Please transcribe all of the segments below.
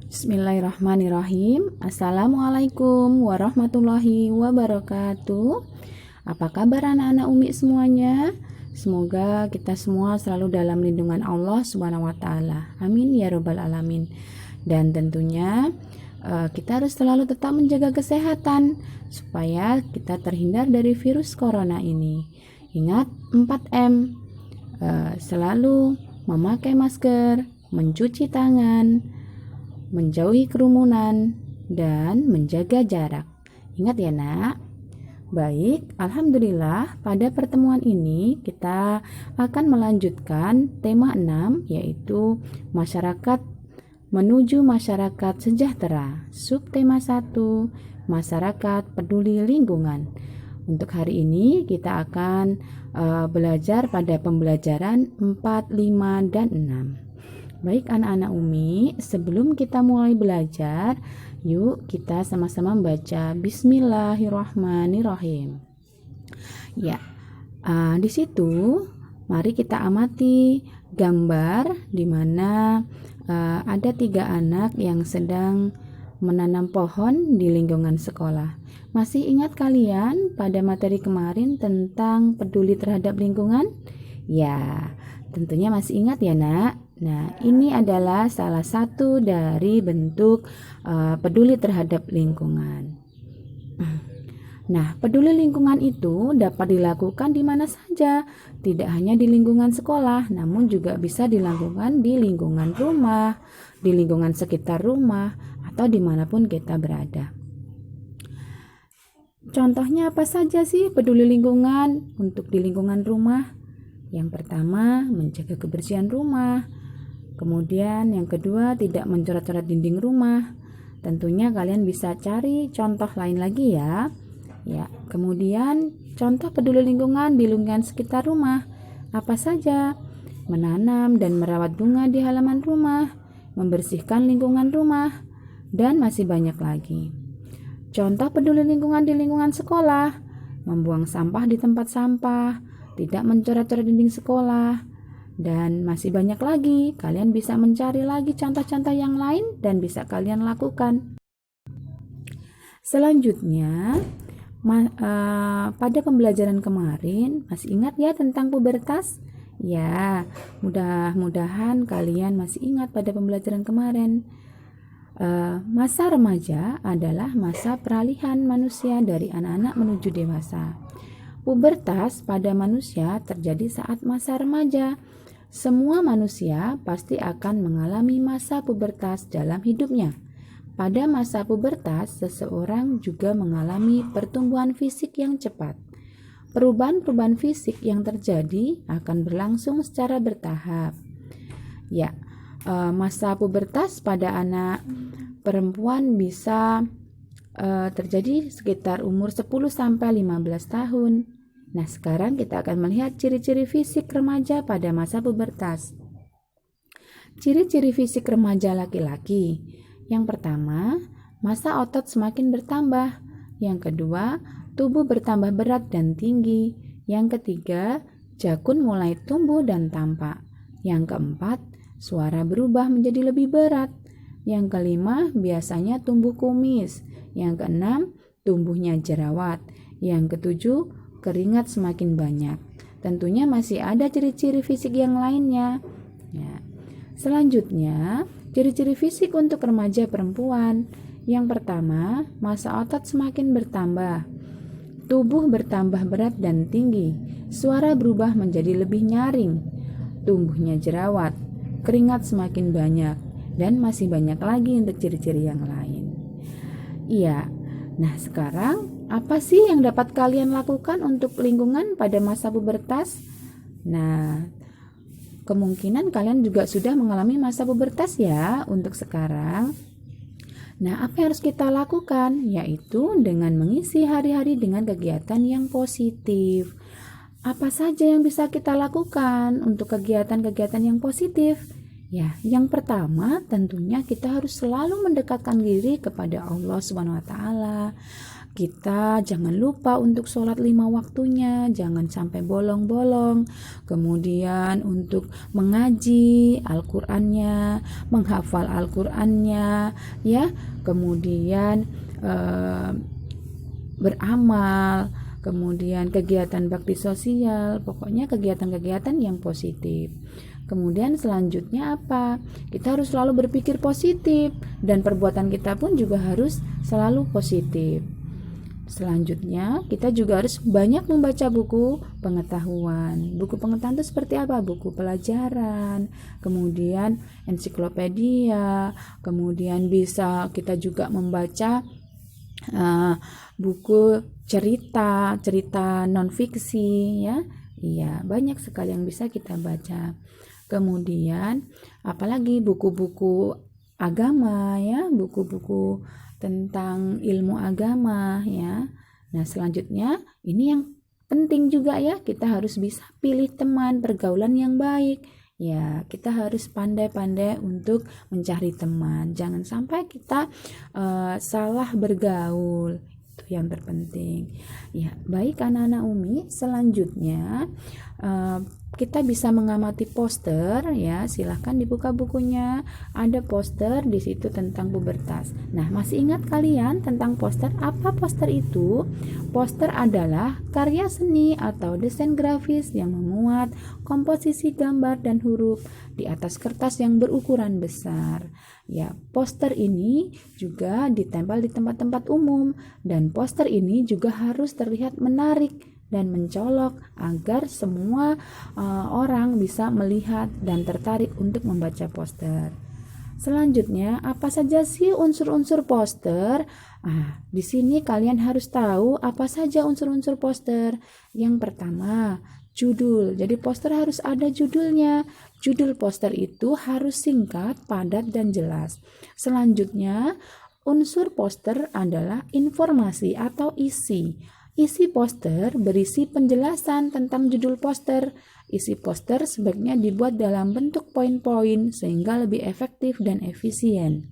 Bismillahirrahmanirrahim. Assalamualaikum warahmatullahi wabarakatuh. Apa kabar anak-anak Umi semuanya? Semoga kita semua selalu dalam lindungan Allah Subhanahu wa taala. Amin ya rabbal alamin. Dan tentunya kita harus selalu tetap menjaga kesehatan supaya kita terhindar dari virus corona ini. Ingat 4M. Selalu memakai masker, mencuci tangan, menjauhi kerumunan, dan menjaga jarak. Ingat ya nak. Baik, alhamdulillah pada pertemuan ini kita akan melanjutkan tema 6, yaitu masyarakat menuju masyarakat sejahtera. Subtema 1, masyarakat peduli lingkungan. Untuk hari ini kita akan belajar pada pembelajaran 4, 5, dan 6. Baik anak-anak Umi, sebelum kita mulai belajar, yuk kita sama-sama membaca Bismillahirrahmanirrahim. Ya, di situ mari kita amati gambar di mana ada 3 anak yang sedang menanam pohon di lingkungan sekolah. Masih ingat kalian pada materi kemarin tentang peduli terhadap lingkungan? Ya, tentunya masih ingat ya nak. Nah, ini adalah salah satu dari bentuk peduli terhadap lingkungan. Nah, peduli lingkungan itu dapat dilakukan di mana saja, tidak hanya di lingkungan sekolah, namun juga bisa dilakukan di lingkungan rumah, di lingkungan sekitar rumah, atau dimanapun kita berada. Contohnya apa saja sih peduli lingkungan untuk di lingkungan rumah? Yang pertama, menjaga kebersihan rumah. Kemudian yang kedua, tidak mencoret-coret dinding rumah. Tentunya kalian bisa cari contoh lain lagi ya. Ya, kemudian contoh peduli lingkungan di lingkungan sekitar rumah. Apa saja? Menanam dan merawat bunga di halaman rumah, membersihkan lingkungan rumah, dan masih banyak lagi. Contoh peduli lingkungan di lingkungan sekolah, membuang sampah di tempat sampah, tidak mencoret-coret dinding sekolah, dan masih banyak lagi. Kalian bisa mencari lagi contoh-contoh yang lain dan bisa kalian lakukan. Selanjutnya, pada pembelajaran kemarin, masih ingat ya tentang pubertas? Ya, mudah-mudahan kalian masih ingat pada pembelajaran kemarin. Masa remaja adalah masa peralihan manusia dari anak-anak menuju dewasa. Pubertas pada manusia terjadi saat masa remaja. Semua manusia pasti akan mengalami masa pubertas dalam hidupnya. Pada masa pubertas, seseorang juga mengalami pertumbuhan fisik yang cepat. Perubahan-perubahan fisik yang terjadi akan berlangsung secara bertahap. Ya, masa pubertas pada anak perempuan bisa terjadi sekitar umur 10-15 tahun. Nah, sekarang kita akan melihat ciri-ciri fisik remaja pada masa pubertas. Ciri-ciri fisik remaja laki-laki. Yang pertama, massa otot semakin bertambah. Yang kedua, tubuh bertambah berat dan tinggi. Yang ketiga, jakun mulai tumbuh dan tampak. Yang keempat, suara berubah menjadi lebih berat. Yang kelima, biasanya tumbuh kumis. Yang keenam, tumbuhnya jerawat. Yang ketujuh, keringat semakin banyak. Tentunya masih ada ciri-ciri fisik yang lainnya. Ya. Selanjutnya, ciri-ciri fisik untuk remaja perempuan. Yang pertama, massa otot semakin bertambah. Tubuh bertambah berat dan tinggi. Suara berubah menjadi lebih nyaring. Tumbuhnya jerawat. Keringat semakin banyak. Dan masih banyak lagi untuk ciri-ciri yang lain. Iya. Nah, sekarang apa sih yang dapat kalian lakukan untuk lingkungan pada masa pubertas? Nah, kemungkinan kalian juga sudah mengalami masa pubertas ya untuk sekarang. Nah, apa yang harus kita lakukan? Yaitu dengan mengisi hari-hari dengan kegiatan yang positif. Apa saja yang bisa kita lakukan untuk kegiatan-kegiatan yang positif? Ya, yang pertama tentunya kita harus selalu mendekatkan diri kepada Allah Subhanahu wa taala. Kita jangan lupa untuk sholat 5 waktunya, jangan sampai bolong-bolong. Kemudian untuk mengaji Al-Qur'annya, menghafal Al-Qur'annya, ya. Kemudian beramal, kemudian kegiatan bakti sosial, pokoknya kegiatan-kegiatan yang positif. Kemudian selanjutnya apa? Kita harus selalu berpikir positif dan perbuatan kita pun juga harus selalu positif. Selanjutnya, kita juga harus banyak membaca buku pengetahuan. Buku pengetahuan itu seperti apa? Buku pelajaran, kemudian ensiklopedia, kemudian bisa kita juga membaca buku cerita non fiksi, ya. Iya, banyak sekali yang bisa kita baca. Kemudian apalagi buku-buku agama, ya, buku-buku tentang ilmu agama, ya. Nah, selanjutnya ini yang penting juga, ya, kita harus bisa pilih teman, pergaulan yang baik. Ya, kita harus pandai-pandai untuk mencari teman. Jangan sampai kita salah bergaul. Itu yang terpenting. Ya, baik anak-anak Umi, selanjutnya kita bisa mengamati poster, ya. Silahkan dibuka bukunya. Ada poster di situ tentang pubertas. Nah, masih ingat kalian tentang poster? Apa poster itu? Poster adalah karya seni atau desain grafis yang memuat komposisi gambar dan huruf di atas kertas yang berukuran besar. Ya, poster ini juga ditempel di tempat-tempat umum dan poster ini juga harus terlihat menarik dan mencolok agar semua orang bisa melihat dan tertarik untuk membaca poster. Selanjutnya, apa saja sih unsur-unsur poster? Di sini kalian harus tahu apa saja unsur-unsur poster. Yang pertama, judul. Jadi poster harus ada judulnya. Judul poster itu harus singkat, padat, dan jelas. Selanjutnya, unsur poster adalah informasi atau isi. Isi poster berisi penjelasan tentang judul poster. Isi poster sebaiknya dibuat dalam bentuk poin-poin sehingga lebih efektif dan efisien.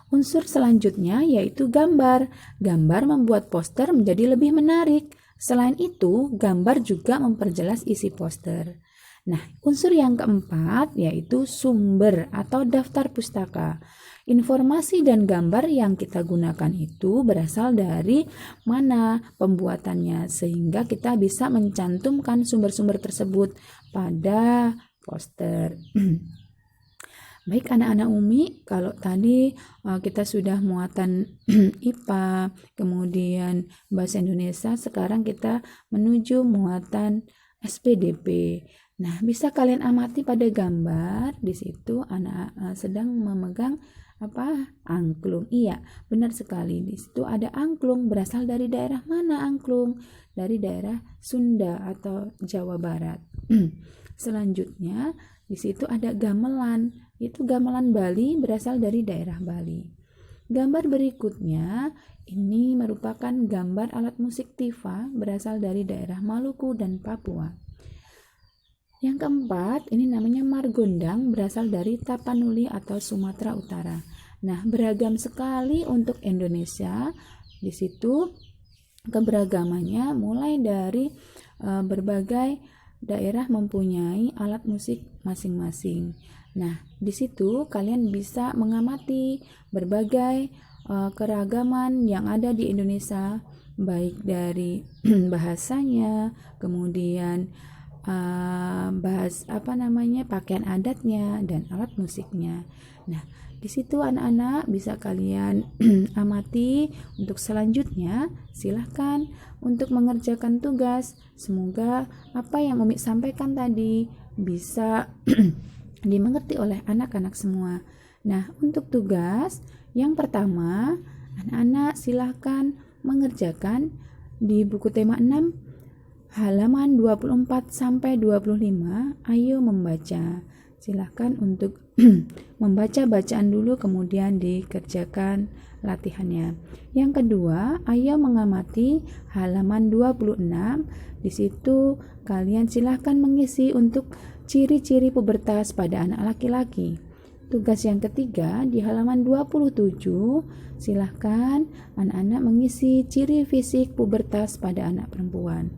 Unsur selanjutnya yaitu gambar. Gambar membuat poster menjadi lebih menarik. Selain itu, gambar juga memperjelas isi poster. Nah, unsur yang keempat yaitu sumber atau daftar pustaka. Informasi dan gambar yang kita gunakan itu berasal dari mana pembuatannya, sehingga kita bisa mencantumkan sumber-sumber tersebut pada poster. Baik anak-anak Umi, kalau tadi kita sudah muatan IPA, kemudian bahasa Indonesia, sekarang kita menuju muatan SPDP. Nah, bisa kalian amati pada gambar, di situ anak sedang memegang angklung. Iya, benar sekali. Di situ ada angklung. Berasal dari daerah mana angklung? Dari daerah Sunda atau Jawa Barat. Selanjutnya, di situ ada gamelan. Itu gamelan Bali, berasal dari daerah Bali. Gambar berikutnya ini merupakan gambar alat musik tifa, berasal dari daerah Maluku dan Papua. Yang keempat, ini namanya margondang, berasal dari Tapanuli atau Sumatera Utara. Nah, beragam sekali untuk Indonesia. Di situ keberagamannya mulai dari berbagai daerah mempunyai alat musik masing-masing. Nah, di situ kalian bisa mengamati berbagai keragaman yang ada di Indonesia, baik dari bahasanya, kemudian pakaian adatnya dan alat musiknya. Nah, di situ anak-anak bisa kalian amati. Untuk selanjutnya, silahkan untuk mengerjakan tugas. Semoga apa yang Umi sampaikan tadi bisa dimengerti oleh anak-anak semua. Nah, untuk tugas yang pertama, anak-anak silahkan mengerjakan di buku tema 6 halaman 24 sampai 25. Ayo membaca. Silahkan untuk membaca bacaan dulu, kemudian dikerjakan latihannya. Yang kedua, ayo mengamati halaman 26. Di situ kalian silahkan mengisi untuk ciri-ciri pubertas pada anak laki-laki. Tugas yang ketiga di halaman 27, silahkan anak-anak mengisi ciri fisik pubertas pada anak perempuan.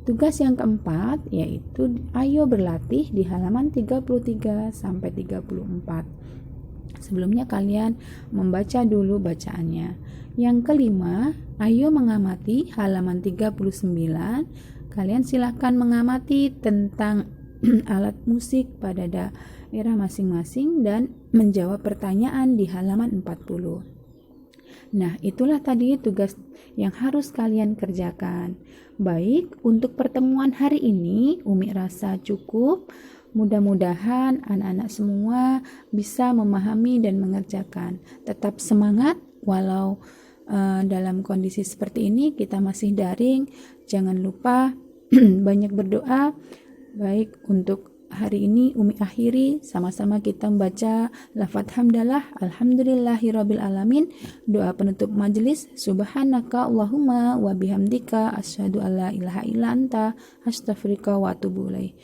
Tugas yang keempat yaitu ayo berlatih di halaman 33 sampai 34. Sebelumnya kalian membaca dulu bacaannya. Yang kelima, ayo mengamati halaman 39. Kalian silahkan mengamati tentang alat musik pada daerah masing-masing dan menjawab pertanyaan di halaman 40. Nah, itulah tadi tugas yang harus kalian kerjakan. Baik, untuk pertemuan hari ini Umi rasa cukup. Mudah-mudahan anak-anak semua bisa memahami dan mengerjakan. Tetap semangat walau dalam kondisi seperti ini kita masih daring. Jangan lupa banyak berdoa. Baik, untuk hari ini Umi akhiri, sama-sama kita membaca lafaz hamdalah alhamdulillahirabbil alamin. Doa penutup majelis, subhanaka Allahumma wa bihamdika asyhadu alla ilaha illa anta astaghfiruka wa atubu ilaik.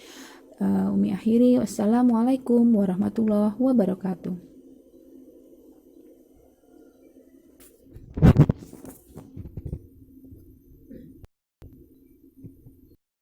Umi akhiri, wassalamualaikum warahmatullahi wabarakatuh.